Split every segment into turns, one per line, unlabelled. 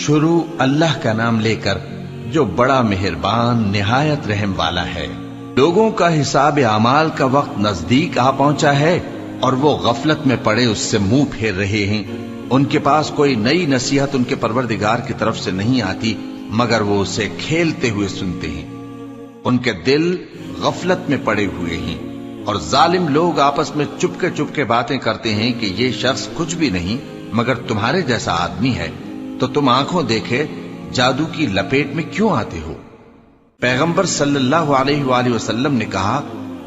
شروع اللہ کا نام لے کر جو بڑا مہربان نہایت رحم والا ہے۔ لوگوں کا حساب اعمال کا وقت نزدیک آ پہنچا ہے اور وہ غفلت میں پڑے اس سے منہ پھیر رہے ہیں۔ ان کے پاس کوئی نئی نصیحت ان کے پروردگار کی طرف سے نہیں آتی مگر وہ اسے کھیلتے ہوئے سنتے ہیں۔ ان کے دل غفلت میں پڑے ہوئے ہیں اور ظالم لوگ آپس میں چپکے باتیں کرتے ہیں کہ یہ شخص کچھ بھی نہیں مگر تمہارے جیسا آدمی ہے، تو تم آنکھوں دیکھے جادو کی لپیٹ میں کیوں آتے ہو؟ پیغمبر صلی اللہ علیہ وآلہ وسلم نے کہا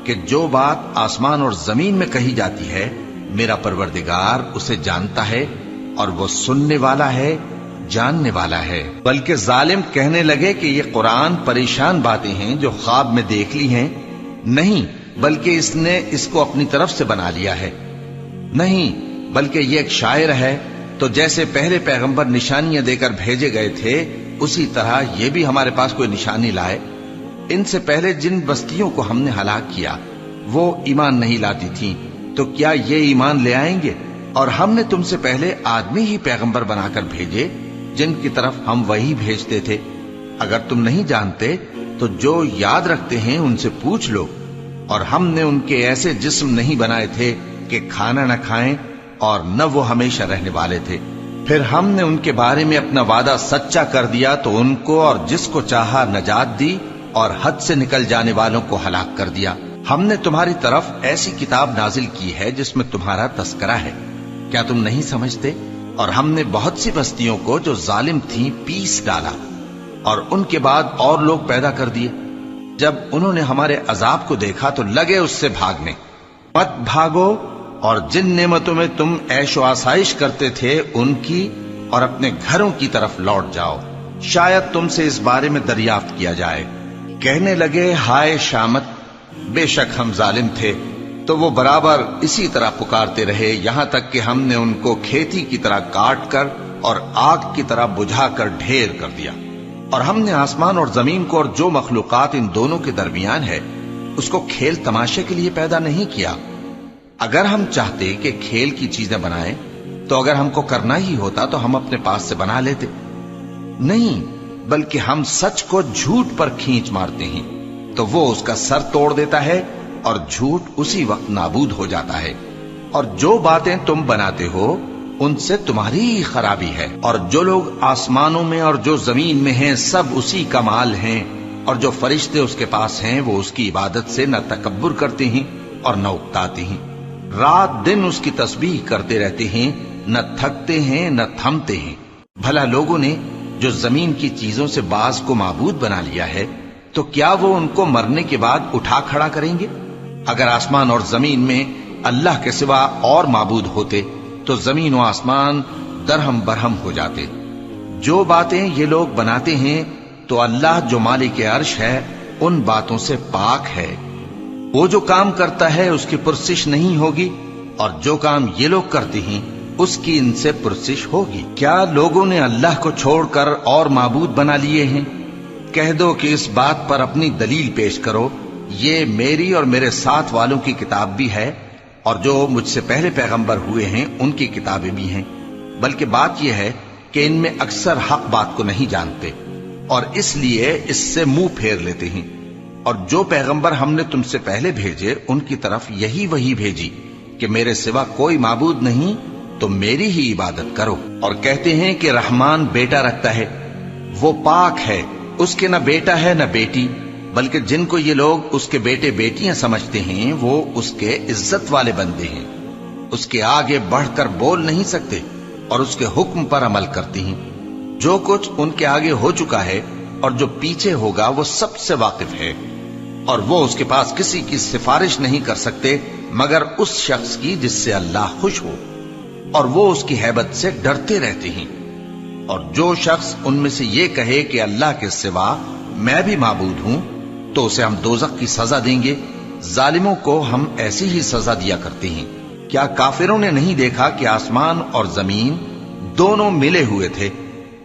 کہ جو بات آسمان اور زمین میں کہی جاتی ہے میرا پروردگار اسے جانتا ہے اور وہ سننے والا ہے، جاننے والا ہے۔ بلکہ ظالم کہنے لگے کہ یہ قرآن پریشان باتیں ہیں جو خواب میں دیکھ لی ہیں، نہیں بلکہ اس نے اس کو اپنی طرف سے بنا لیا ہے، نہیں بلکہ یہ ایک شاعر ہے۔ تو جیسے پہلے پیغمبر نشانیاں دے کر بھیجے گئے تھے اسی طرح یہ بھی ہمارے پاس کوئی نشانی لائے۔ ان سے پہلے جن بستیوں کو ہم نے ہلاک کیا وہ ایمان نہیں لاتی تھیں، تو کیا یہ ایمان لے آئیں گے؟ اور ہم نے تم سے پہلے آدمی ہی پیغمبر بنا کر بھیجے جن کی طرف ہم وہی بھیجتے تھے۔ اگر تم نہیں جانتے تو جو یاد رکھتے ہیں ان سے پوچھ لو۔ اور ہم نے ان کے ایسے جسم نہیں بنائے تھے کہ کھانا نہ کھائیں اور نہ وہ ہمیشہ رہنے والے تھے۔ پھر ہم نے ان کے بارے میں اپنا وعدہ سچا کر دیا تو ان کو اور جس کو چاہا نجات دی اور حد سے نکل جانے والوں کو ہلاک کر دیا۔ ہم نے تمہاری طرف ایسی کتاب نازل کی ہے جس میں تمہارا تذکرہ ہے، کیا تم نہیں سمجھتے؟ اور ہم نے بہت سی بستیوں کو جو ظالم تھیں پیس ڈالا اور ان کے بعد اور لوگ پیدا کر دیے۔ جب انہوں نے ہمارے عذاب کو دیکھا تو لگے اس سے بھاگنے۔ مت بھاگو اور جن نعمتوں میں تم عیش و آسائش کرتے تھے ان کی اور اپنے گھروں کی طرف لوٹ جاؤ، شاید تم سے اس بارے میں دریافت کیا جائے۔ کہنے لگے ہائے شامت، بے شک ہم ظالم تھے۔ تو وہ برابر اسی طرح پکارتے رہے یہاں تک کہ ہم نے ان کو کھیتی کی طرح کاٹ کر اور آگ کی طرح بجھا کر ڈھیر کر دیا۔ اور ہم نے آسمان اور زمین کو اور جو مخلوقات ان دونوں کے درمیان ہے اس کو کھیل تماشے کے لیے پیدا نہیں کیا۔ اگر ہم چاہتے کہ کھیل کی چیزیں بنائیں تو اگر ہم کو کرنا ہی ہوتا تو ہم اپنے پاس سے بنا لیتے، نہیں بلکہ ہم سچ کو جھوٹ پر کھینچ مارتے ہیں تو وہ اس کا سر توڑ دیتا ہے اور جھوٹ اسی وقت نابود ہو جاتا ہے۔ اور جو باتیں تم بناتے ہو ان سے تمہاری ہی خرابی ہے۔ اور جو لوگ آسمانوں میں اور جو زمین میں ہیں سب اسی کا مال ہیں، اور جو فرشتے اس کے پاس ہیں وہ اس کی عبادت سے نہ تکبر کرتے ہیں اور نہ اکتاتے ہیں، رات دن اس کی تسبیح کرتے رہتے ہیں، نہ تھکتے ہیں نہ تھمتے ہیں۔ بھلا لوگوں نے جو زمین کی چیزوں سے بعض کو معبود بنا لیا ہے تو کیا وہ ان کو مرنے کے بعد اٹھا کھڑا کریں گے؟ اگر آسمان اور زمین میں اللہ کے سوا اور معبود ہوتے تو زمین و آسمان درہم برہم ہو جاتے۔ جو باتیں یہ لوگ بناتے ہیں تو اللہ جو مالک عرش ہے ان باتوں سے پاک ہے۔ وہ جو کام کرتا ہے اس کی پرسش نہیں ہوگی، اور جو کام یہ لوگ کرتے ہیں اس کی ان سے پرسش ہوگی۔ کیا لوگوں نے اللہ کو چھوڑ کر اور معبود بنا لیے ہیں؟ کہہ دو کہ اس بات پر اپنی دلیل پیش کرو، یہ میری اور میرے ساتھ والوں کی کتاب بھی ہے اور جو مجھ سے پہلے پیغمبر ہوئے ہیں ان کی کتابیں بھی ہیں۔ بلکہ بات یہ ہے کہ ان میں اکثر حق بات کو نہیں جانتے اور اس لیے اس سے منہ پھیر لیتے ہیں۔ اور جو پیغمبر ہم نے تم سے پہلے بھیجے ان کی طرف یہی وحی بھیجی کہ میرے سوا کوئی معبود نہیں تو میری ہی عبادت کرو۔ اور کہتے ہیں کہ رحمان بیٹا رکھتا ہے، وہ پاک ہے، اس کے نہ بیٹا ہے نہ بیٹی، بلکہ جن کو یہ لوگ اس کے بیٹے بیٹیاں سمجھتے ہیں وہ اس کے عزت والے بندے ہیں، اس کے آگے بڑھ کر بول نہیں سکتے اور اس کے حکم پر عمل کرتے ہیں۔ جو کچھ ان کے آگے ہو چکا ہے اور جو پیچھے ہوگا وہ سب سے واقف ہے، اور وہ اس کے پاس کسی کی سفارش نہیں کر سکتے مگر اس شخص کی جس سے اللہ خوش ہو، اور وہ اس کی ہیبت سے ڈرتے رہتے ہیں۔ اور جو شخص ان میں سے یہ کہے کہ اللہ کے سوا میں بھی معبود ہوں تو اسے ہم دوزخ کی سزا دیں گے۔ ظالموں کو ہم ایسی ہی سزا دیا کرتے ہیں۔ کیا کافروں نے نہیں دیکھا کہ آسمان اور زمین دونوں ملے ہوئے تھے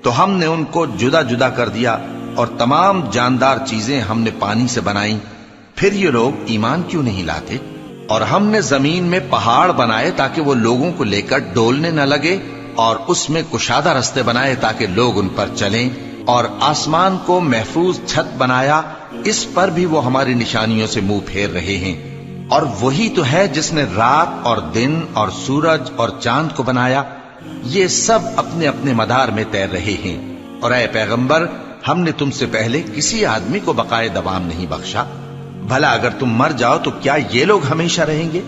تو ہم نے ان کو جدا جدا کر دیا اور تمام جاندار چیزیں ہم نے پانی سے بنائیں، پھر یہ لوگ ایمان کیوں نہیں لاتے؟ اور ہم نے زمین میں پہاڑ بنائے تاکہ وہ لوگوں کو لے کر ڈولنے نہ لگے اور اس میں کشادہ رستے بنائے تاکہ لوگ ان پر چلیں، اور آسمان کو محفوظ چھت بنایا، اس پر بھی وہ ہماری نشانیوں سے منہ پھیر رہے ہیں۔ اور وہی تو ہے جس نے رات اور دن اور سورج اور چاند کو بنایا، یہ سب اپنے اپنے مدار میں تیر رہے ہیں۔ اور اے پیغمبر، ہم نے تم سے پہلے کسی آدمی کو بقائے دوام نہیں بخشا، بھلا اگر تم مر جاؤ تو کیا یہ لوگ ہمیشہ رہیں گے؟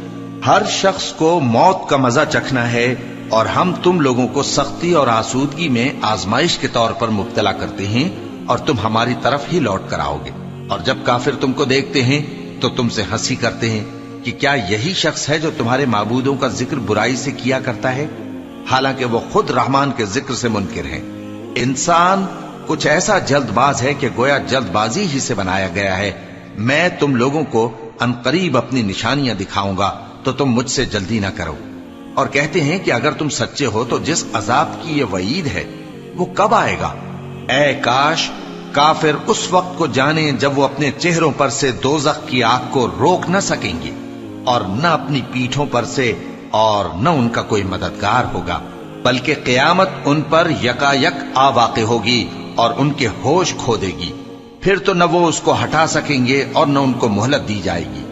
ہر شخص کو موت کا مزہ چکھنا ہے، اور ہم تم لوگوں کو سختی اور آسودگی میں آزمائش کے طور پر مبتلا کرتے ہیں، اور تم ہماری طرف ہی لوٹ کر آؤ گے۔ اور جب کافر تم کو دیکھتے ہیں تو تم سے ہنسی کرتے ہیں کہ کیا یہی شخص ہے جو تمہارے معبودوں کا ذکر برائی سے کیا کرتا ہے، حالانکہ وہ خود رحمان کے ذکر سے منکر ہیں۔ انسان کچھ ایسا جلد باز ہے کہ گویا جلد بازی ہی سے بنایا گیا ہے۔ میں تم لوگوں کو عنقریب اپنی نشانیاں دکھاؤں گا تو تم مجھ سے جلدی نہ کرو۔ اور کہتے ہیں کہ اگر تم سچے ہو تو جس عذاب کی یہ وعید ہے وہ کب آئے گا؟ اے کاش کافر اس وقت کو جانے جب وہ اپنے چہروں پر سے دوزخ کی آگ کو روک نہ سکیں گے، اور نہ اپنی پیٹھوں پر سے، اور نہ ان کا کوئی مددگار ہوگا، بلکہ قیامت ان پر یکا یک آ واقع ہوگی اور ان کے ہوش کھو دے گی۔ پھر تو نہ وہ اس کو ہٹا سکیں گے اور نہ ان کو مہلت دی جائے گی۔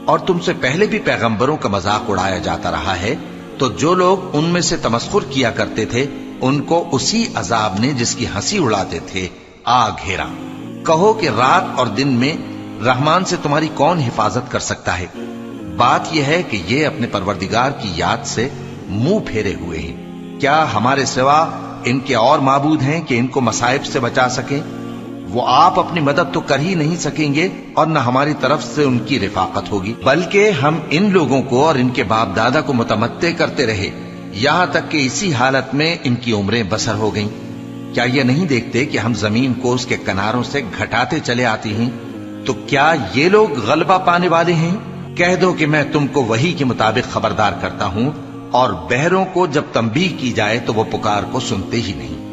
اور تم سے پہلے بھی پیغمبروں کا مذاق اڑایا جاتا رہا ہے، تو جو لوگ ان میں سے تمسخر کیا کرتے تھے ان کو اسی عذاب نے جس کی ہنسی اڑاتے تھے آ گھیرا۔ کہو کہ رات اور دن میں رحمان سے تمہاری کون حفاظت کر سکتا ہے؟ بات یہ ہے کہ یہ اپنے پروردگار کی یاد سے منہ پھیرے ہوئے ہیں۔ کیا ہمارے سوا ان کے اور معبود ہیں کہ ان کو مصائب سے بچا سکیں؟ وہ آپ اپنی مدد تو کر ہی نہیں سکیں گے، اور نہ ہماری طرف سے ان کی رفاقت ہوگی، بلکہ ہم ان لوگوں کو اور ان کے باپ دادا کو متمتع کرتے رہے، یہاں تک کہ اسی حالت میں ان کی عمریں بسر ہو گئیں۔ کیا یہ نہیں دیکھتے کہ ہم زمین کو اس کے کناروں سے گھٹاتے چلے آتے ہیں؟ تو کیا یہ لوگ غلبہ پانے والے ہیں؟ کہہ دو کہ میں تم کو وحی کے مطابق خبردار کرتا ہوں، اور بہروں کو جب تنبیہ کی جائے تو وہ پکار کو سنتے ہی نہیں۔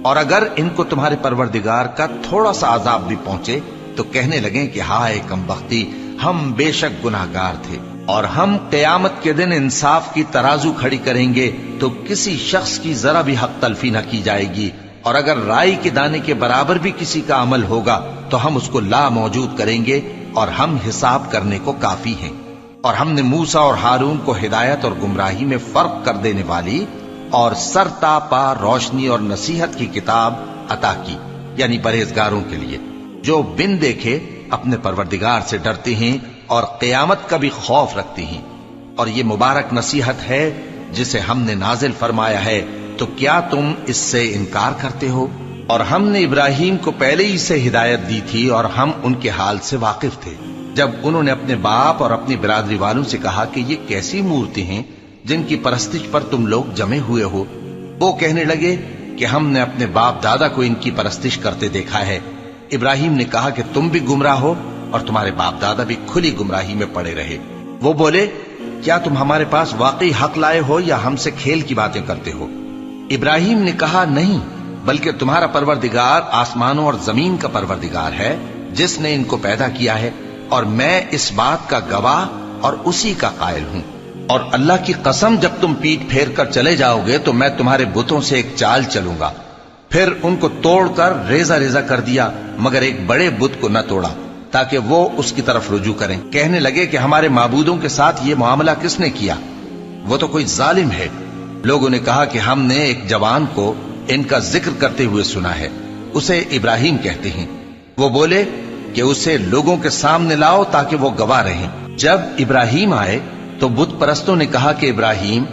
اور اگر ان کو تمہارے پروردگار کا تھوڑا سا عذاب بھی پہنچے تو کہنے لگیں کہ ہائے کم بختی، ہم بے شک گناہگار تھے۔ اور ہم قیامت کے دن انصاف کی ترازو کھڑی کریں گے تو کسی شخص کی ذرا بھی حق تلفی نہ کی جائے گی، اور اگر رائی کے دانے کے برابر بھی کسی کا عمل ہوگا تو ہم اس کو لا موجود کریں گے، اور ہم حساب کرنے کو کافی ہیں۔ اور ہم نے موسیٰ اور ہارون کو ہدایت اور گمراہی میں فرق کر دینے والی اور سر تا پا روشنی اور نصیحت کی کتاب عطا کی، یعنی پرہیزگاروں کے لیے جو بن دیکھے اپنے پروردگار سے ڈرتے ہیں اور قیامت کا بھی خوف رکھتے ہیں۔ اور یہ مبارک نصیحت ہے جسے ہم نے نازل فرمایا ہے، تو کیا تم اس سے انکار کرتے ہو؟ اور ہم نے ابراہیم کو پہلے ہی سے ہدایت دی تھی، اور ہم ان کے حال سے واقف تھے جب انہوں نے اپنے باپ اور اپنی برادری والوں سے کہا کہ یہ کیسی مورتی ہیں جن کی پرستش پر تم لوگ جمے ہوئے ہو۔ وہ کہنے لگے کہ ہم نے اپنے باپ دادا کو ان کی پرستش کرتے دیکھا ہے۔ ابراہیم نے کہا کہ تم بھی گمراہ ہو اور تمہارے باپ دادا بھی کھلی گمراہی میں پڑے رہے۔ وہ بولے کیا تم ہمارے پاس واقعی حق لائے ہو یا ہم سے کھیل کی باتیں کرتے ہو؟ ابراہیم نے کہا نہیں، بلکہ تمہارا پروردگار آسمانوں اور زمین کا پروردگار ہے جس نے ان کو پیدا کیا ہے، اور میں اس بات کا گواہ اور اسی کا قائل ہوں۔ اور اللہ کی قسم جب تم پیٹ پھیر کر چلے جاؤ گے تو میں تمہارے بتوں سے ایک چال چلوں گا۔ پھر ان کو توڑ کر ریزہ ریزہ کر دیا، مگر ایک بڑے بت کو نہ توڑا تاکہ وہ اس کی طرف رجوع کریں۔ کہنے لگے کہ ہمارے معبودوں کے ساتھ یہ معاملہ کس نے کیا؟ وہ تو کوئی ظالم ہے۔ لوگوں نے کہا کہ ہم نے ایک جوان کو ان کا ذکر کرتے ہوئے سنا ہے، اسے ابراہیم کہتے ہیں۔ وہ بولے کہ اسے لوگوں کے سامنے لاؤ تاکہ وہ گواہ رہیں۔ جب ابراہیم آئے تو بت پرستوں نے کہا کہ ابراہیم،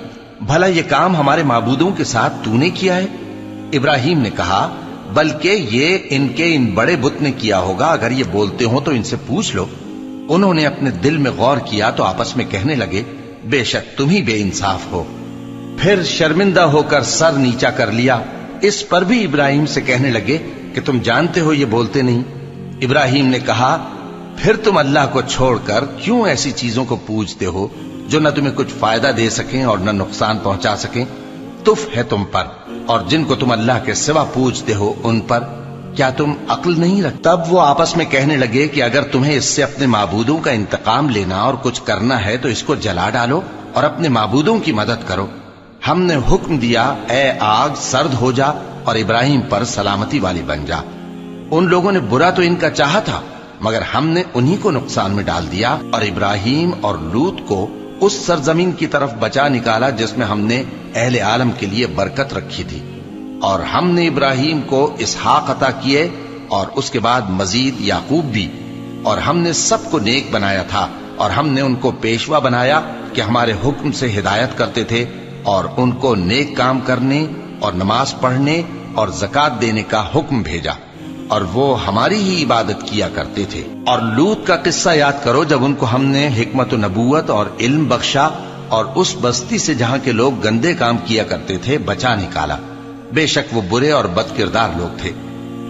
بھلا یہ کام ہمارے معبودوں کے ساتھ تو نے کیا ہے؟ ابراہیم نے کہا بلکہ یہ ان کے ان بڑے بت نے کیا ہوگا، اگر یہ بولتے ہوں تو ان سے پوچھ لو۔ انہوں نے اپنے دل میں غور کیا تو آپس میں کہنے لگے بے شک تم ہی بے انصاف ہو۔ پھر شرمندہ ہو کر سر نیچا کر لیا۔ اس پر بھی ابراہیم سے کہنے لگے کہ تم جانتے ہو یہ بولتے نہیں۔ ابراہیم نے کہا پھر تم اللہ کو چھوڑ کر کیوں ایسی چیزوں کو پوجتے ہو جو نہ تمہیں کچھ فائدہ دے سکیں اور نہ نقصان پہنچا سکیں؟ تف ہے تم پر اور جن کو تم اللہ کے سوا پوجتے ہو ان پر، کیا تم عقل نہیں رکھتے؟ تب وہ آپس میں کہنے لگے کہ اگر تمہیں اس سے اپنے معبودوں کا انتقام لینا اور کچھ کرنا ہے تو اس کو جلا ڈالو اور اپنے معبودوں کی مدد کرو۔ ہم نے حکم دیا اے آگ سرد ہو جا اور ابراہیم پر سلامتی والی بن جا۔ ان لوگوں نے برا تو ان کا چاہا تھا، مگر ہم نے انہی کو نقصان میں ڈال دیا اور ابراہیم اور لوط کو اس سرزمین کی طرف بچا نکالا جس میں ہم نے اہل عالم کے لیے برکت رکھی تھی۔ اور ہم نے ابراہیم کو اسحاق عطا کیے اور اس کے بعد مزید یعقوب بھی، اور ہم نے سب کو نیک بنایا تھا، اور ہم نے ان کو پیشوا بنایا کہ ہمارے حکم سے ہدایت کرتے تھے، اور ان کو نیک کام کرنے اور نماز پڑھنے اور زکات دینے کا حکم بھیجا، اور وہ ہماری ہی عبادت کیا کرتے تھے۔ اور لوط کا قصہ یاد کرو جب ان کو ہم نے حکمت و نبوت اور علم بخشا اور اس بستی سے جہاں کے لوگ گندے کام کیا کرتے تھے بچا نکالا۔ بے شک وہ برے اور بد کردار لوگ تھے،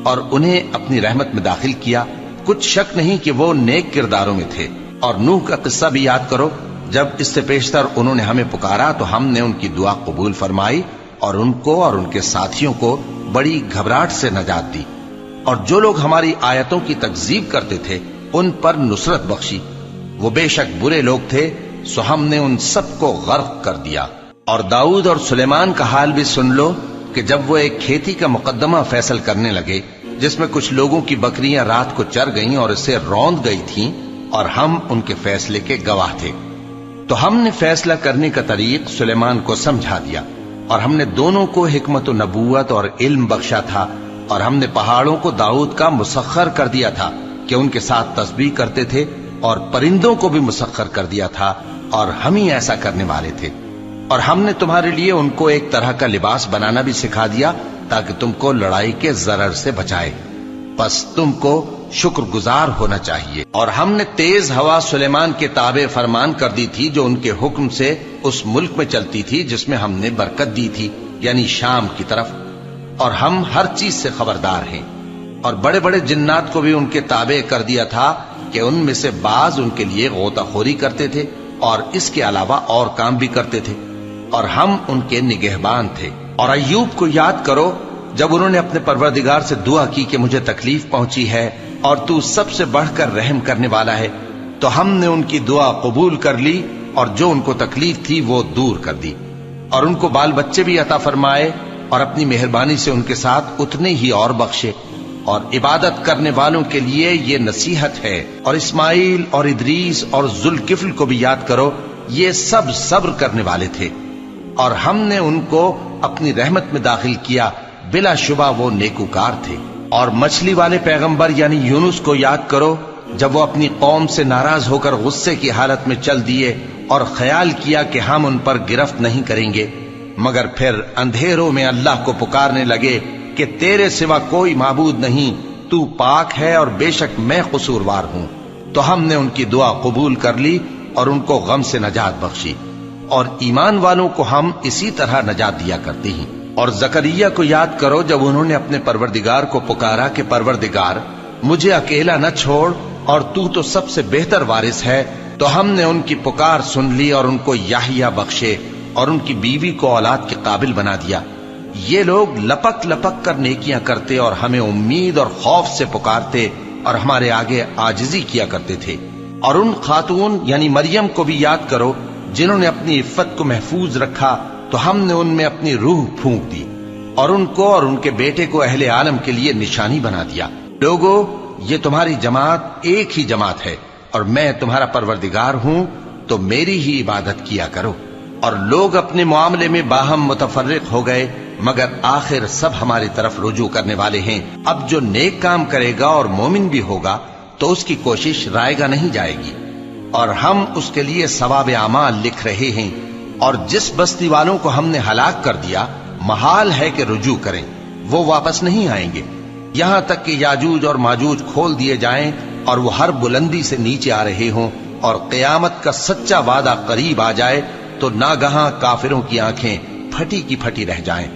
اور انہیں اپنی رحمت میں داخل کیا، کچھ شک نہیں کہ وہ نیک کرداروں میں تھے۔ اور نوح کا قصہ بھی یاد کرو، جب اس سے پیشتر انہوں نے ہمیں پکارا تو ہم نے ان کی دعا قبول فرمائی اور ان کو اور ان کے ساتھیوں کو بڑی گھبراہٹ سے نجات دی، اور جو لوگ ہماری آیتوں کی تکذیب کرتے تھے ان پر نصرت بخشی۔ وہ بے شک برے لوگ تھے، سو ہم نے ان سب کو غرق کر دیا۔ اور داؤد اور سلیمان کا حال بھی سن لو کہ جب وہ ایک کھیتی کا مقدمہ فیصل کرنے لگے جس میں کچھ لوگوں کی بکریاں رات کو چر گئیں اور اسے روند گئی تھیں، اور ہم ان کے فیصلے کے گواہ تھے، تو ہم نے فیصلہ کرنے کا طریق سلیمان کو سمجھا دیا، اور ہم نے دونوں کو حکمت و نبوت اور علم بخشا تھا، اور ہم نے پہاڑوں کو داؤد کا مسخر کر دیا تھا کہ ان کے ساتھ تسبیح کرتے تھے، اور پرندوں کو بھی مسخر کر دیا تھا، اور ہم ہی ایسا کرنے والے تھے۔ اور ہم نے تمہارے لیے ان کو ایک طرح کا لباس بنانا بھی سکھا دیا تاکہ تم کو لڑائی کے ضرر سے بچائے، پس تم کو شکر گزار ہونا چاہیے۔ اور ہم نے تیز ہوا سلیمان کے تابع فرمان کر دی تھی جو ان کے حکم سے اس ملک میں چلتی تھی جس میں ہم نے برکت دی تھی، یعنی شام کی طرف، اور ہم ہر چیز سے خبردار ہیں۔ اور بڑے بڑے جنات کو بھی ان کے تابع کر دیا تھا کہ ان میں سے بعض ان کے لیے غوطہ خوری کرتے تھے اور اس کے علاوہ اور کام بھی کرتے تھے، اور ہم ان کے نگہبان تھے۔ اور ایوب کو یاد کرو جب انہوں نے اپنے پروردگار سے دعا کی کہ مجھے تکلیف پہنچی ہے اور تو سب سے بڑھ کر رحم کرنے والا ہے، تو ہم نے ان کی دعا قبول کر لی اور جو ان کو تکلیف تھی وہ دور کر دی، اور ان کو بال بچے بھی عطا فرمائے، اور اپنی مہربانی سے ان کے ساتھ اتنے ہی اور بخشے۔ اور عبادت کرنے والوں کے لیے یہ نصیحت ہے۔ اور اسماعیل اور ادریس اور ذوالکفل کو بھی یاد کرو، یہ سب صبر کرنے والے تھے، اور ہم نے ان کو اپنی رحمت میں داخل کیا، بلا شبہ وہ نیکوکار تھے۔ اور مچھلی والے پیغمبر یعنی یونس کو یاد کرو جب وہ اپنی قوم سے ناراض ہو کر غصے کی حالت میں چل دیے اور خیال کیا کہ ہم ان پر گرفت نہیں کریں گے، مگر پھر اندھیروں میں اللہ کو پکارنے لگے کہ تیرے سوا کوئی معبود نہیں، تو پاک ہے اور بے شک میں قصوروار ہوں، تو ہم نے ان کی دعا قبول کر لی اور ان کو غم سے نجات بخشی، اور ایمان والوں کو ہم اسی طرح نجات دیا کرتے ہیں۔ اور زکریا کو یاد کرو جب انہوں نے اپنے پروردگار کو پکارا کہ پروردگار مجھے اکیلا نہ چھوڑ اور تو سب سے بہتر وارث ہے، تو ہم نے ان کی پکار سن لی اور ان کو یحییٰ بخشے اور ان کی بیوی کو اولاد کے قابل بنا دیا۔ یہ لوگ لپک لپک کر نیکیاں کرتے اور ہمیں امید اور خوف سے پکارتے اور ہمارے آگے عاجزی کیا کرتے تھے۔ اور ان خاتون یعنی مریم کو بھی یاد کرو جنہوں نے اپنی عفت کو محفوظ رکھا، تو ہم نے ان میں اپنی روح پھونک دی اور ان کو اور ان کے بیٹے کو اہل عالم کے لیے نشانی بنا دیا۔ لوگو، یہ تمہاری جماعت ایک ہی جماعت ہے اور میں تمہارا پروردگار ہوں، تو میری ہی عبادت کیا کرو۔ اور لوگ اپنے معاملے میں باہم متفرق ہو گئے، مگر آخر سب ہماری طرف رجوع کرنے والے ہیں۔ اب جو نیک کام کرے گا اور مومن بھی ہوگا تو اس کی کوشش رائے گا نہیں جائے گی، اور ہم اس کے لیے ثواب اعمال لکھ رہے ہیں۔ اور جس بستی والوں کو ہم نے ہلاک کر دیا، محال ہے کہ رجوع کریں، وہ واپس نہیں آئیں گے، یہاں تک کہ یاجوج اور ماجوج کھول دیے جائیں اور وہ ہر بلندی سے نیچے آ رہے ہوں، اور قیامت کا سچا وعدہ قریب آ جائے تو ناگہاں کافروں کی آنکھیں پھٹی کی پھٹی رہ جائیں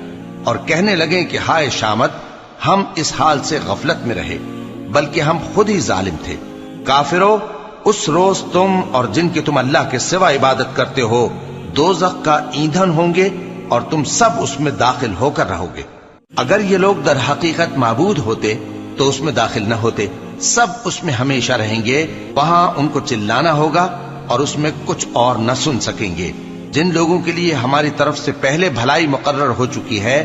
اور کہنے لگیں کہ ہائے شامت، ہم اس حال سے غفلت میں رہے، بلکہ ہم خود ہی ظالم تھے۔ کافرو، اس روز تم اور جن کی تم اللہ کے سوا عبادت کرتے ہو دوزخ کا ایندھن ہوں گے اور تم سب اس میں داخل ہو کر رہو گے۔ اگر یہ لوگ در حقیقت معبود ہوتے تو اس میں داخل نہ ہوتے، سب اس میں ہمیشہ رہیں گے، وہاں ان کو چلانا ہوگا اور اس میں کچھ اور نہ سن سکیں گے۔ جن لوگوں کے لیے ہماری طرف سے پہلے بھلائی مقرر ہو چکی ہے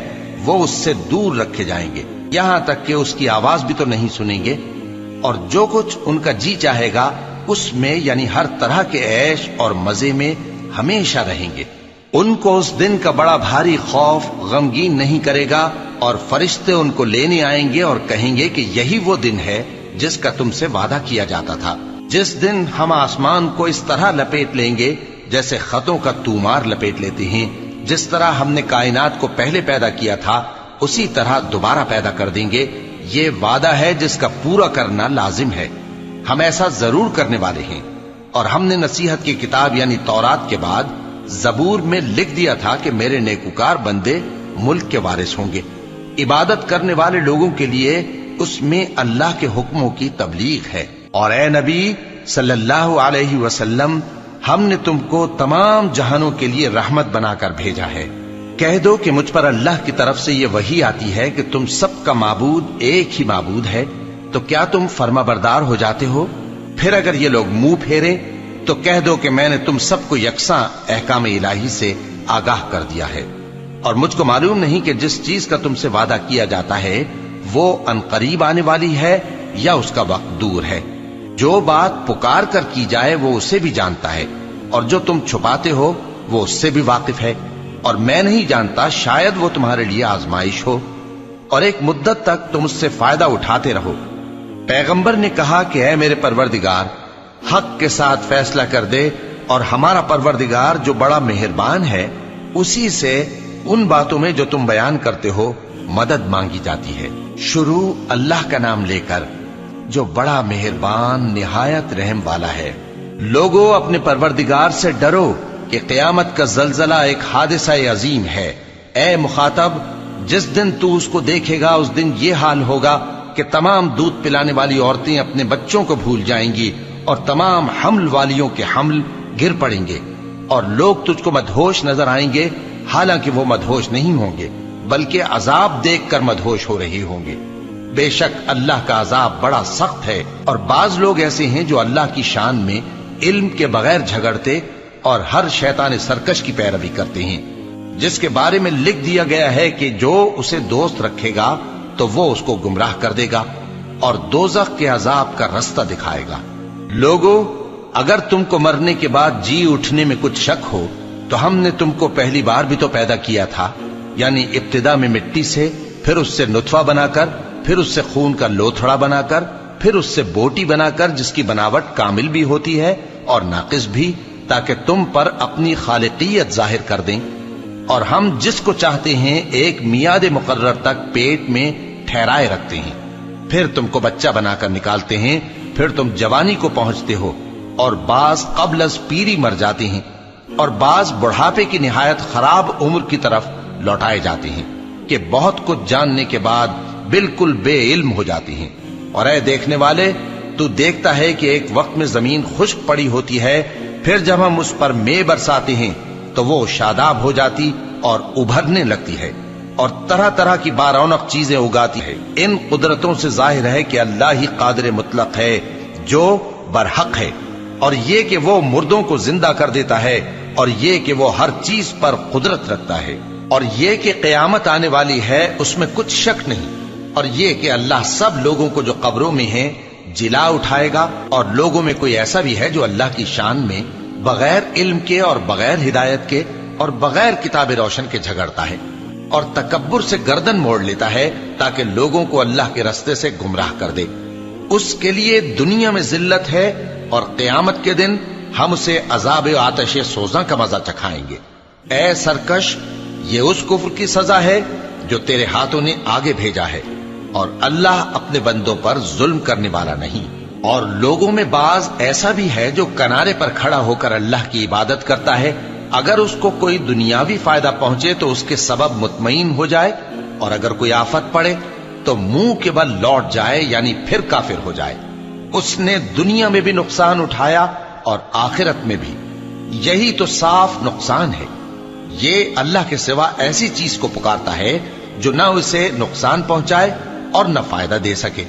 وہ اس سے دور رکھے جائیں گے، یہاں تک کہ اس کی آواز بھی تو نہیں سنیں گے، اور جو کچھ ان کا جی چاہے گا اس میں یعنی ہر طرح کے عیش اور مزے میں ہمیشہ رہیں گے۔ ان کو اس دن کا بڑا بھاری خوف غمگین نہیں کرے گا، اور فرشتے ان کو لینے آئیں گے اور کہیں گے کہ یہی وہ دن ہے جس کا تم سے وعدہ کیا جاتا تھا، جس دن ہم آسمان کو اس طرح لپیٹ لیں گے جیسے خطوں کا تومار لپیٹ لیتے ہیں، جس طرح ہم نے کائنات کو پہلے پیدا کیا تھا اسی طرح دوبارہ پیدا کر دیں گے۔ یہ وعدہ ہے جس کا پورا کرنا لازم ہے، ہم ایسا ضرور کرنے والے ہیں۔ اور ہم نے نصیحت کی کتاب یعنی تورات کے بعد زبور میں لکھ دیا تھا کہ میرے نیکوکار بندے ملک کے وارث ہوں گے۔ عبادت کرنے والے لوگوں کے لیے اس میں اللہ کے حکموں کی تبلیغ ہے۔ اور اے نبی صلی اللہ علیہ وسلم، ہم نے تم کو تمام جہانوں کے لیے رحمت بنا کر بھیجا ہے۔ کہہ دو کہ مجھ پر اللہ کی طرف سے یہ وحی آتی ہے کہ تم سب کا معبود ایک ہی معبود ہے، تو کیا تم فرما بردار ہو جاتے ہو؟ پھر اگر یہ لوگ منہ پھیرے تو کہہ دو کہ میں نے تم سب کو یکساں احکام الہی سے آگاہ کر دیا ہے، اور مجھ کو معلوم نہیں کہ جس چیز کا تم سے وعدہ کیا جاتا ہے وہ عنقریب آنے والی ہے یا اس کا وقت دور ہے۔ جو بات پکار کر کی جائے وہ اسے بھی جانتا ہے، اور جو تم چھپاتے ہو وہ اس سے بھی واقف ہے، اور میں نہیں جانتا شاید وہ تمہارے لیے آزمائش ہو، اور ایک مدت تک تم اس سے فائدہ اٹھاتے رہو۔ پیغمبر نے کہا کہ اے میرے پروردگار، حق کے ساتھ فیصلہ کر دے، اور ہمارا پروردگار جو بڑا مہربان ہے اسی سے ان باتوں میں جو تم بیان کرتے ہو مدد مانگی جاتی ہے۔ شروع اللہ کا نام لے کر جو بڑا مہربان نہایت رحم والا ہے۔ لوگو اپنے پروردگار سے ڈرو کہ قیامت کا زلزلہ ایک حادثہ عظیم ہے۔ اے مخاطب، جس دن تو اس کو دیکھے گا اس دن یہ حال ہوگا کہ تمام دودھ پلانے والی عورتیں اپنے بچوں کو بھول جائیں گی، اور تمام حمل والیوں کے حمل گر پڑیں گے، اور لوگ تجھ کو مدہوش نظر آئیں گے، حالانکہ وہ مدہوش نہیں ہوں گے بلکہ عذاب دیکھ کر مدہوش ہو رہے ہوں گے۔ بے شک اللہ کا عذاب بڑا سخت ہے، اور بعض لوگ ایسے ہیں جو اللہ کی شان میں علم کے بغیر جھگڑتے اور ہر شیطان سرکش کی پیروی کرتے ہیں، جس کے بارے میں لکھ دیا گیا ہے کہ جو اسے دوست رکھے گا تو وہ اس کو گمراہ کر دے گا اور دوزخ کے عذاب کا رستہ دکھائے گا۔ لوگو، اگر تم کو مرنے کے بعد جی اٹھنے میں کچھ شک ہو تو ہم نے تم کو پہلی بار بھی تو پیدا کیا تھا، یعنی ابتدا میں مٹی سے، پھر اس سے نطفہ بنا کر، پھر اس سے خون کا لوتھڑا بنا کر، پھر اس سے بوٹی بنا کر جس کی بناوٹ کامل بھی ہوتی ہے اور ناقص بھی، تاکہ تم پر اپنی خالقیت ظاہر کر دیں۔ اور ہم جس کو چاہتے ہیں ایک میعاد مقرر تک پیٹ میں ٹھہرائے رکھتے ہیں، پھر تم کو بچہ بنا کر نکالتے ہیں، پھر تم جوانی کو پہنچتے ہو، اور بعض قبل از پیری مر جاتے ہیں، اور بعض بڑھاپے کی نہایت خراب عمر کی طرف لوٹائے جاتے ہیں کہ بہت کچھ جاننے کے بعد بالکل بے علم ہو جاتے ہیں۔ اور اے دیکھنے والے، تو دیکھتا ہے کہ ایک وقت میں زمین خشک پڑی ہوتی ہے، پھر جب ہم اس پر مے برساتے ہیں تو وہ شاداب ہو جاتی اور ابھرنے لگتی ہے، اور طرح طرح کی بارونق چیزیں اگاتی ہے۔ ان قدرتوں سے ظاہر ہے کہ اللہ ہی قادر مطلق ہے جو برحق ہے، اور یہ کہ وہ مردوں کو زندہ کر دیتا ہے، اور یہ کہ وہ ہر چیز پر قدرت رکھتا ہے، اور یہ کہ قیامت آنے والی ہے اس میں کچھ شک نہیں، اور یہ کہ اللہ سب لوگوں کو جو قبروں میں ہیں جلا اٹھائے گا، اور لوگوں میں کوئی ایسا بھی ہے جو اللہ کی شان میں بغیر علم کے اور بغیر ہدایت کے اور بغیر کتاب روشن کے جھگڑتا ہے، اور تکبر سے گردن موڑ لیتا ہے تاکہ لوگوں کو اللہ کے رستے سے گمراہ کر دے۔ اس کے لیے دنیا میں ذلت ہے، اور قیامت کے دن ہم اسے عذاب آتش سوزاں کا مزہ چکھائیں گے۔ اے سرکش، یہ اس کفر کی سزا ہے جو تیرے ہاتھوں نے آگے بھیجا ہے، اور اللہ اپنے بندوں پر ظلم کرنے والا نہیں۔ اور لوگوں میں بعض ایسا بھی ہے جو کنارے پر کھڑا ہو کر اللہ کی عبادت کرتا ہے، اگر اس کو کوئی دنیاوی فائدہ پہنچے تو اس کے سبب مطمئن ہو جائے، اور اگر کوئی آفت پڑے تو منہ کے بل لوٹ جائے، یعنی پھر کافر ہو جائے۔ اس نے دنیا میں بھی نقصان اٹھایا اور آخرت میں بھی، یہی تو صاف نقصان ہے۔ یہ اللہ کے سوا ایسی چیز کو پکارتا ہے جو نہ اسے نقصان پہنچائے اور نہ فائدہ دے سکے،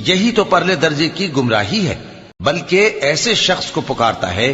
یہی تو پرلے درجے کی گمراہی ہے۔ بلکہ ایسے شخص کو پکارتا ہے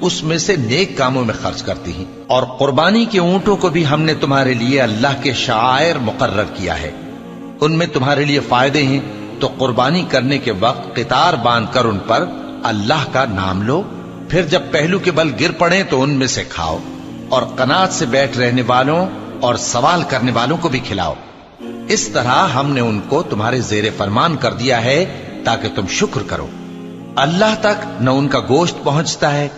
اس میں سے نیک کاموں میں خرچ کرتی ہیں، اور قربانی کے اونٹوں کو بھی ہم نے تمہارے لیے اللہ کے شعائر مقرر کیا ہے، ان میں تمہارے لیے فائدے ہیں، تو قربانی کرنے کے وقت قطار باندھ کر ان پر اللہ کا نام لو، پھر جب پہلو کے بل گر پڑیں تو ان میں سے کھاؤ، اور قناعت سے بیٹھ رہنے والوں اور سوال کرنے والوں کو بھی کھلاؤ۔ اس طرح ہم نے ان کو تمہارے زیر فرمان کر دیا ہے تاکہ تم شکر کرو۔ اللہ تک نہ ان کا گوشت پہنچتا ہے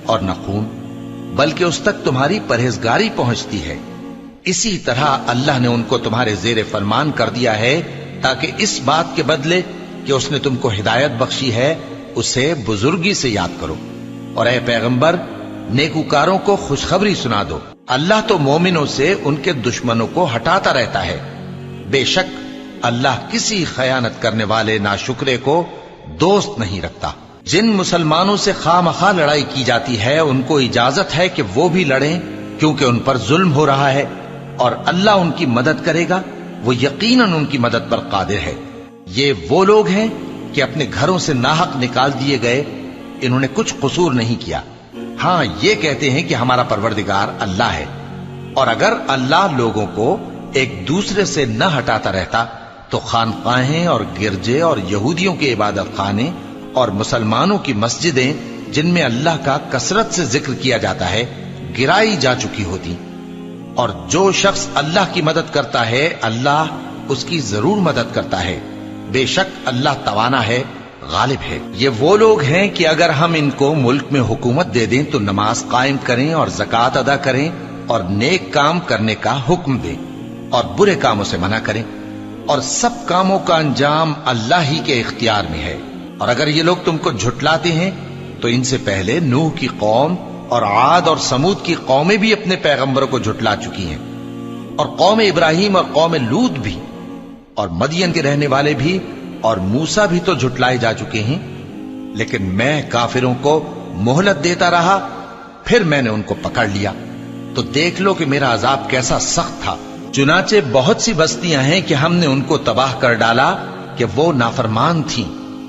اور نہ خون، بلکہ اس تک تمہاری پرہیزگاری پہنچتی ہے۔ اسی طرح اللہ نے ان کو تمہارے زیر فرمان کر دیا ہے تاکہ اس بات کے بدلے کہ اس نے تم کو ہدایت بخشی ہے اسے بزرگی سے یاد کرو۔ اور اے پیغمبر، نیکوکاروں کو خوشخبری سنا دو، اللہ تو مومنوں سے ان کے دشمنوں کو ہٹاتا رہتا ہے۔ بے شک اللہ کسی خیانت کرنے والے ناشکرے کو دوست نہیں رکھتا۔ جن مسلمانوں سے خواہ مخواہ لڑائی کی جاتی ہے ان کو اجازت ہے کہ وہ بھی لڑیں، کیونکہ ان پر ظلم ہو رہا ہے، اور اللہ ان کی مدد کرے گا، وہ یقیناً ان کی مدد پر قادر ہے۔ یہ وہ لوگ ہیں کہ اپنے گھروں سے ناحق نکال دیے گئے، انہوں نے کچھ قصور نہیں کیا، ہاں یہ کہتے ہیں کہ ہمارا پروردگار اللہ ہے۔ اور اگر اللہ لوگوں کو ایک دوسرے سے نہ ہٹاتا رہتا تو خانقاہیں اور گرجے اور یہودیوں کے عبادت خانے اور مسلمانوں کی مسجدیں جن میں اللہ کا کثرت سے ذکر کیا جاتا ہے گرائی جا چکی ہوتی۔ اور جو شخص اللہ کی مدد کرتا ہے اللہ اس کی ضرور مدد کرتا ہے، بے شک اللہ توانا ہے، غالب ہے۔ یہ وہ لوگ ہیں کہ اگر ہم ان کو ملک میں حکومت دے دیں تو نماز قائم کریں اور زکوٰۃ ادا کریں اور نیک کام کرنے کا حکم دیں اور برے کاموں سے منع کریں، اور سب کاموں کا انجام اللہ ہی کے اختیار میں ہے۔ اور اگر یہ لوگ تم کو جھٹلاتے ہیں تو ان سے پہلے نوح کی قوم اور عاد اور سمود کی قومیں بھی اپنے پیغمبروں کو جھٹلا چکی ہیں، اور قوم ابراہیم اور قوم لوط بھی، اور مدین کے رہنے والے بھی، اور موسیٰ بھی تو جھٹلائے جا چکے ہیں۔ لیکن میں کافروں کو مہلت دیتا رہا، پھر میں نے ان کو پکڑ لیا، تو دیکھ لو کہ میرا عذاب کیسا سخت تھا۔ چنانچہ بہت سی بستیاں ہیں کہ ہم نے ان کو تباہ کر ڈالا کہ وہ نافرمان تھیں،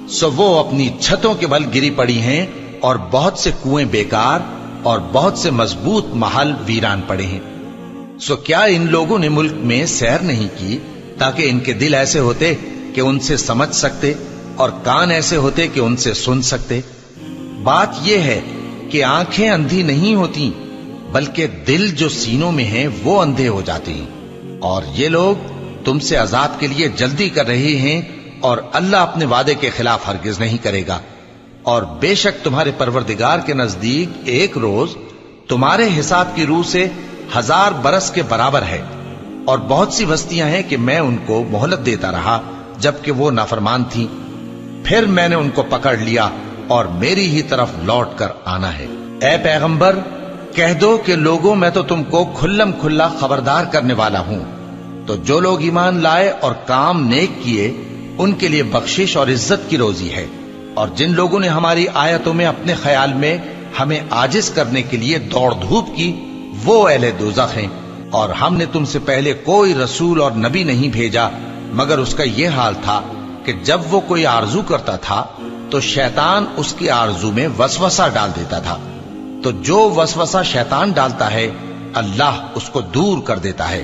سو وہ اپنی چھتوں کے بل گری پڑی ہیں، اور بہت سے کنویں بیکار اور بہت سے مضبوط محل ویران پڑے ہیں۔ سو کیا ان لوگوں نے ملک میں سیر نہیں کی تاکہ ان کے دل ایسے ہوتے کہ ان سے سمجھ سکتے اور کان ایسے ہوتے کہ ان سے سن سکتے؟ بات یہ ہے کہ آنکھیں اندھی نہیں ہوتی، بلکہ دل جو سینوں میں ہیں وہ اندھے ہو جاتے ہیں۔ اور یہ لوگ تم سے عذاب کے لیے جلدی کر رہے ہیں، اور اللہ اپنے وعدے کے خلاف ہرگز نہیں کرے گا۔ اور بے شک تمہارے پروردگار کے نزدیک ایک روز تمہارے حساب کی روح سے 1000 برس کے برابر ہے۔ اور بہت سی بستیاں ہیں کہ میں ان کو مہلت دیتا رہا جبکہ وہ نافرمان تھیں، پھر میں نے ان کو پکڑ لیا اور میری ہی طرف لوٹ کر آنا ہے۔ اے پیغمبر، کہہ دو کہ لوگوں میں تو تم کو کھلم کھلا خبردار کرنے والا ہوں، تو جو لوگ ایمان لائے اور کام نیک کیے ان کے لیے بخشش اور عزت کی روزی ہے، اور جن لوگوں نے ہماری آیتوں میں اپنے خیال میں ہمیں عاجز کرنے کے لیے دوڑ دھوپ کی وہ اہل دوزخ ہیں۔ اور ہم نے تم سے پہلے کوئی رسول اور نبی نہیں بھیجا مگر اس کا یہ حال تھا کہ جب وہ کوئی آرزو کرتا تھا تو شیطان اس کی آرزو میں وسوسہ ڈال دیتا تھا، تو جو وسوسہ شیطان ڈالتا ہے اللہ اس کو دور کر دیتا ہے،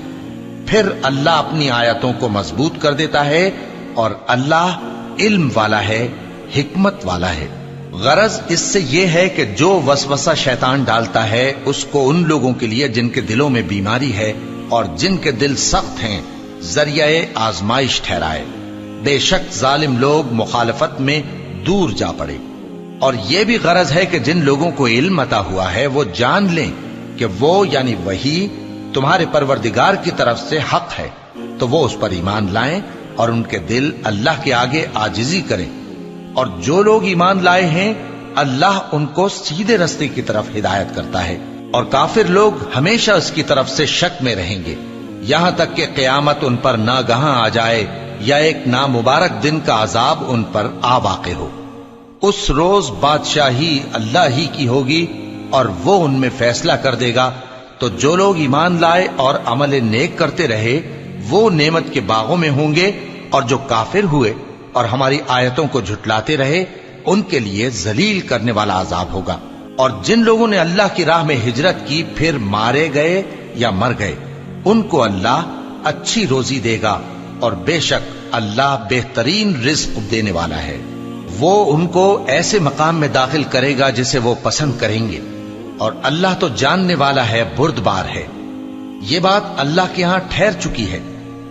پھر اللہ اپنی آیتوں کو مضبوط کر دیتا ہے، اور اللہ علم والا ہے، حکمت والا ہے۔ غرض اس سے یہ ہے کہ جو وسوسہ شیطان ڈالتا ہے اس کو ان لوگوں کے لیے جن کے دلوں میں بیماری ہے اور جن کے دل سخت ہیں ذریعہ آزمائش ٹھہرائے۔ بے شک ظالم لوگ مخالفت میں دور جا پڑے۔ اور یہ بھی غرض ہے کہ جن لوگوں کو علم عطا ہوا ہے وہ جان لیں کہ وہ یعنی وحی تمہارے پروردگار کی طرف سے حق ہے، تو وہ اس پر ایمان لائیں اور ان کے دل اللہ کے آگے عاجزی کریں۔ اور جو لوگ ایمان لائے ہیں اللہ ان کو سیدھے رستے کی طرف ہدایت کرتا ہے، اور کافر لوگ ہمیشہ اس کی طرف سے شک میں رہیں گے یہاں تک کہ قیامت ان پر ناگہاں آ جائے یا ایک نامبارک دن کا عذاب ان پر آ واقع ہو۔ اس روز بادشاہی اللہ ہی کی ہوگی اور وہ ان میں فیصلہ کر دے گا، تو جو لوگ ایمان لائے اور عمل نیک کرتے رہے وہ نعمت کے باغوں میں ہوں گے، اور جو کافر ہوئے اور ہماری آیتوں کو جھٹلاتے رہے ان کے لیے ذلیل کرنے والا عذاب ہوگا۔ اور جن لوگوں نے اللہ کی راہ میں ہجرت کی پھر مارے گئے یا مر گئے ان کو اللہ اچھی روزی دے گا، اور بے شک اللہ بہترین رزق دینے والا ہے۔ وہ ان کو ایسے مقام میں داخل کرے گا جسے وہ پسند کریں گے، اور اللہ تو جاننے والا ہے، بردبار ہے۔ یہ بات اللہ کے ہاں ٹھہر چکی ہے،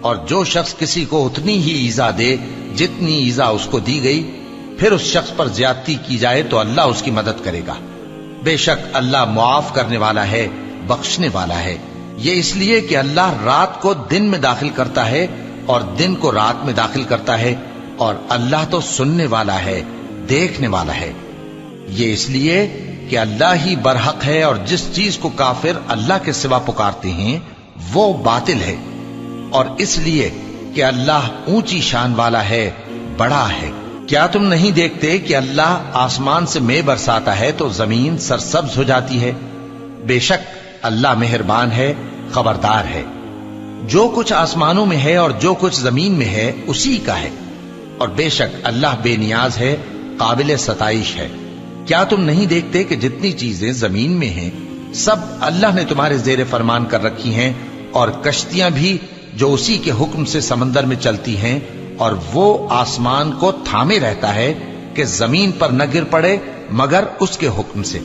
اور جو شخص کسی کو اتنی ہی ایذا دے جتنی ایذا اس کو دی گئی، پھر اس شخص پر زیادتی کی جائے تو اللہ اس کی مدد کرے گا۔ بے شک اللہ معاف کرنے والا ہے، بخشنے والا ہے۔ یہ اس لیے کہ اللہ رات کو دن میں داخل کرتا ہے اور دن کو رات میں داخل کرتا ہے، اور اللہ تو سننے والا ہے، دیکھنے والا ہے۔ یہ اس لیے کہ اللہ ہی برحق ہے، اور جس چیز کو کافر اللہ کے سوا پکارتے ہیں وہ باطل ہے، اور اس لیے کہ اللہ اونچی شان والا ہے، بڑا ہے۔ کیا تم نہیں دیکھتے کہ اللہ آسمان سے مے برساتا ہے تو زمین سرسبز ہو جاتی ہے؟ بے شک اللہ مہربان ہے، خبردار ہے۔ جو کچھ آسمانوں میں ہے اور جو کچھ زمین میں ہے اسی کا ہے، اور بے شک اللہ بے نیاز ہے، قابل ستائش ہے۔ کیا تم نہیں دیکھتے کہ جتنی چیزیں زمین میں ہیں سب اللہ نے تمہارے زیر فرمان کر رکھی ہیں، اور کشتیاں بھی جو اسی کے حکم سے سمندر میں چلتی ہیں، اور وہ آسمان کو تھامے رہتا ہے کہ زمین پر نہ گر پڑے مگر اس کے حکم سے۔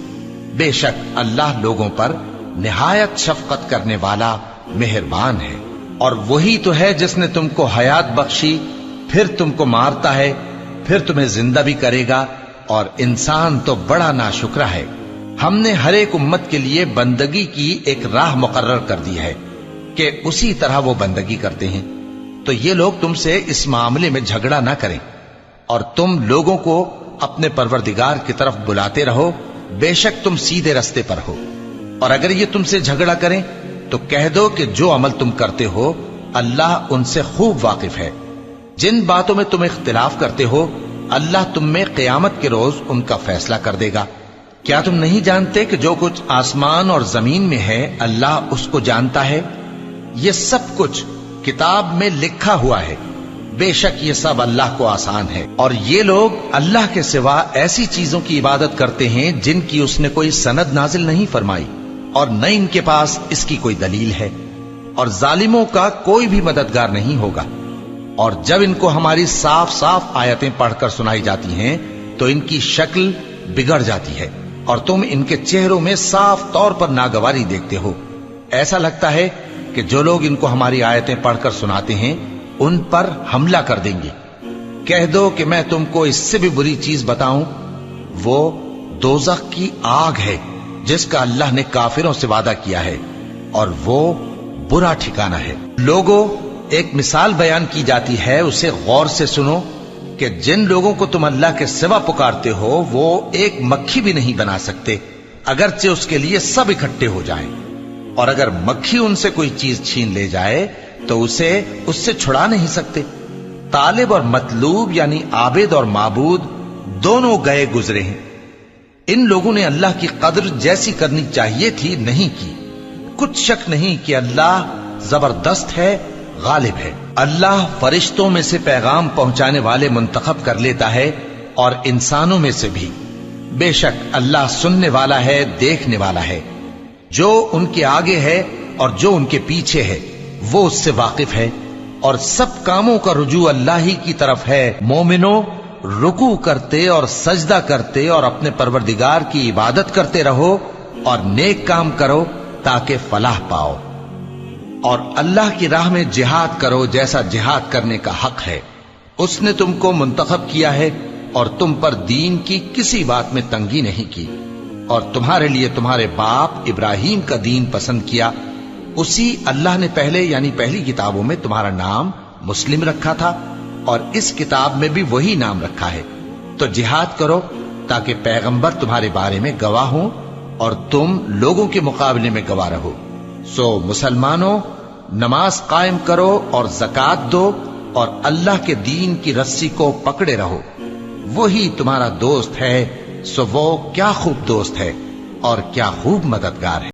بے شک اللہ لوگوں پر نہایت شفقت کرنے والا مہربان ہے۔ اور وہی تو ہے جس نے تم کو حیات بخشی، پھر تم کو مارتا ہے، پھر تمہیں زندہ بھی کرے گا، اور انسان تو بڑا ناشکرا ہے۔ ہم نے ہر ایک امت کے لیے بندگی کی ایک راہ مقرر کر دی ہے کہ اسی طرح وہ بندگی کرتے ہیں، تو یہ لوگ تم سے اس معاملے میں جھگڑا نہ کریں، اور تم لوگوں کو اپنے پروردگار کی طرف بلاتے رہو، بے شک تم سیدھے رستے پر ہو۔ اور اگر یہ تم سے جھگڑا کریں تو کہہ دو کہ جو عمل تم کرتے ہو اللہ ان سے خوب واقف ہے۔ جن باتوں میں تم اختلاف کرتے ہو اللہ تم میں قیامت کے روز ان کا فیصلہ کر دے گا۔ کیا تم نہیں جانتے کہ جو کچھ آسمان اور زمین میں ہے اللہ اس کو جانتا ہے؟ یہ سب کچھ کتاب میں لکھا ہوا ہے۔ بے شک یہ سب اللہ کو آسان ہے۔ اور یہ لوگ اللہ کے سوا ایسی چیزوں کی عبادت کرتے ہیں جن کی اس نے کوئی سند نازل نہیں فرمائی، اور نہ ان کے پاس اس کی کوئی دلیل ہے، اور ظالموں کا کوئی بھی مددگار نہیں ہوگا۔ اور جب ان کو ہماری صاف صاف آیتیں پڑھ کر سنائی جاتی ہیں تو ان کی شکل بگڑ جاتی ہے، اور تم ان کے چہروں میں صاف طور پر ناگواری دیکھتے ہو۔ ایسا لگتا ہے کہ جو لوگ ان کو ہماری آیتیں پڑھ کر سناتے ہیں ان پر حملہ کر دیں گے۔ کہہ دو کہ میں تم کو اس سے بھی بری چیز بتاؤں، وہ دوزخ کی آگ ہے جس کا اللہ نے کافروں سے وعدہ کیا ہے، اور وہ برا ٹھکانہ ہے۔ لوگوں، ایک مثال بیان کی جاتی ہے، اسے غور سے سنو کہ جن لوگوں کو تم اللہ کے سوا پکارتے ہو وہ ایک مکھی بھی نہیں بنا سکتے اگرچہ اس کے لیے سب اکٹھے ہو جائیں، اور اگر مکھی ان سے کوئی چیز چھین لے جائے تو اسے اس سے چھڑا نہیں سکتے۔ طالب اور مطلوب یعنی عابد اور معبود دونوں گئے گزرے ہیں۔ ان لوگوں نے اللہ کی قدر جیسی کرنی چاہیے تھی نہیں کی۔ کچھ شک نہیں کہ اللہ زبردست ہے، غالب ہے۔ اللہ فرشتوں میں سے پیغام پہنچانے والے منتخب کر لیتا ہے اور انسانوں میں سے بھی۔ بے شک اللہ سننے والا ہے، دیکھنے والا ہے۔ جو ان کے آگے ہے اور جو ان کے پیچھے ہے وہ اس سے واقف ہے، اور سب کاموں کا رجوع اللہ ہی کی طرف ہے۔ مومنوں، رکوع کرتے اور سجدہ کرتے اور اپنے پروردگار کی عبادت کرتے رہو اور نیک کام کرو تاکہ فلاح پاؤ، اور اللہ کی راہ میں جہاد کرو جیسا جہاد کرنے کا حق ہے۔ اس نے تم کو منتخب کیا ہے اور تم پر دین کی کسی بات میں تنگی نہیں کی، اور تمہارے لیے تمہارے باپ ابراہیم کا دین پسند کیا۔ اسی اللہ نے پہلے یعنی پہلی کتابوں میں تمہارا نام مسلم رکھا تھا، اور اس کتاب میں بھی وہی نام رکھا ہے۔ تو جہاد کرو تاکہ پیغمبر تمہارے بارے میں گواہ ہوں اور تم لوگوں کے مقابلے میں گواہ رہو۔ سو مسلمانوں، نماز قائم کرو اور زکوٰۃ دو اور اللہ کے دین کی رسی کو پکڑے رہو، وہی تمہارا دوست ہے۔ سو وہ کیا خوب دوست ہے اور کیا خوب مددگار ہے۔